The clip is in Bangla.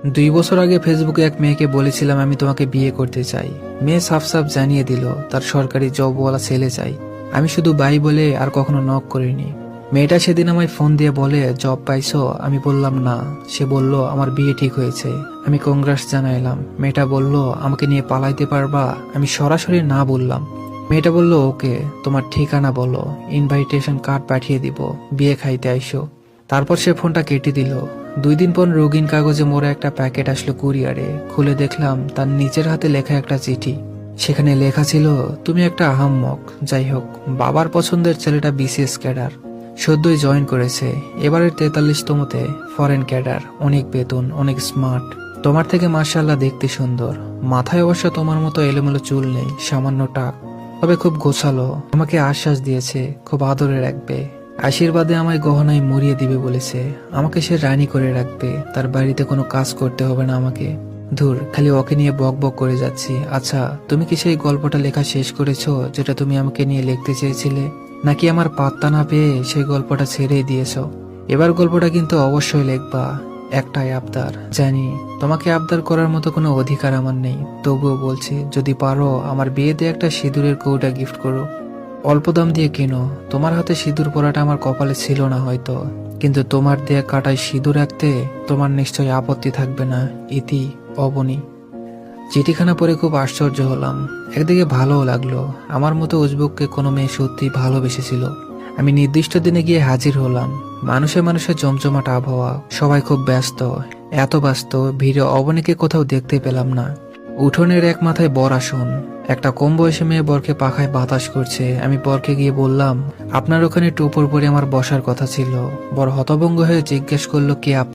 2 বছর আগে ফেসবুকে এক মেয়েকে বলেছিলাম আমি তোমাকে বিয়ে করতে চাই। মেয়ে সাফ সাফ জানিয়ে দিল তার সরকারি জবওয়ালা ছেলে চাই। আমি শুধু বাই বলে আর কখনো নক করিনি। মেয়েটা সেদিন আমায় ফোন দিয়ে বলে জব পাইছো? আমি বললাম না। সে বলল আমার বিয়ে ঠিক হয়েছে। আমি কংগ্রেস জানাইলাম। মেয়েটা বলল আমাকে নিয়ে পালাইতে পারবা? আমি সরাসরি না বললাম। মেয়েটা বলল ওকে, তোমার ঠিকানা বলো, ইনভাইটেশন কার্ড পাঠিয়ে দিব, বিয়ে খাইতে আইসো। তারপর সে ফোনটা কেটে দিল। 2 দিন পর রঙিন কাগজে মোড়া একটা প্যাকেট আসলো কুরিয়ারে। খুলে দেখলাম তার নিজের হাতে লেখা একটা চিঠি। সেখানে লেখা ছিল, তুমি একটা আহাম্মক, যাই হোক বাবার পছন্দের ছেলেটা বিসিএস ক্যাডার, সদ্যই জয়েন করেছে, এবারের 43তমতে, ফরেন ক্যাডার, অনেক বেতন, অনেক স্মার্ট, তোমার থেকে মাশাআল্লাহ দেখতে সুন্দর। মাথায় অবশ্য তোমার মতো এলোমেলো চুল নেই, সামান্য টাক, তবে খুব গোছালো। আমাকে আশ্বাস দিয়েছে খুব আদরে রাখবে, আশীর্বাদে আমায় গহনায় মরিয়ে দিবে বলেছে। আমাকে সে রানী করে রাখবে, তার বাড়িতে কোনো কাজ করতে হবে না আমাকে। ধুর, খালি ওকে নিয়ে বক বক করে যাচ্ছি। আচ্ছা, তুমি কি সেই গল্পটা লেখা শেষ করেছো যেটা তুমি আমাকে নিয়ে লিখতে চেয়েছিলে, নাকি আমার পাত্তা না পেয়ে সেই গল্পটা ছেড়েই দিয়েছো? এবার গল্পটা কিন্তু অবশ্যই লিখবা। একটাই আবদার, জানি তোমাকে আবদার করার মতো কোনো অধিকার আমার নেই, তবুও বলছি যদি পারো আমার বিয়েতে একটা সিঁদুরের কৌটা গিফট করো। অল্প দাম দিয়ে কেনো। তোমার হাতে সিঁদুর পরাটা আমার কপালে ছিল না হয়তো, কিন্তু তোমার দেয়া কাটায় সিঁদুর রাখতে তোমার নিশ্চয়ই আপত্তি থাকবে না। ইতি, অবনী। চিঠিখানা পড়ে খুব আশ্চর্য হলাম, একদিকে ভালোও লাগলো। আমার মতো উজবুককে কোনো মেয়ে সত্যি ভালোবেসেছিল। আমি নির্দিষ্ট দিনে গিয়ে হাজির হলাম। মানুষে মানুষে জমজমাট আবহাওয়া, সবাই খুব ব্যস্ত, এত ব্যস্ত ভিড়ে অবনীকে কোথাও দেখতে পেলাম না। উঠোনের এক মাথায় বর আসন, একটা কম বয়সী মেয়ে বরকে পাখায় বাতাস করছে। আমি বরকে গিয়ে বললাম, আপনার ওখানে টোপর পরে আমার বসার কথা ছিল। বর হতভম্ব হয়ে জিজ্ঞেস করলো, কে আপনি?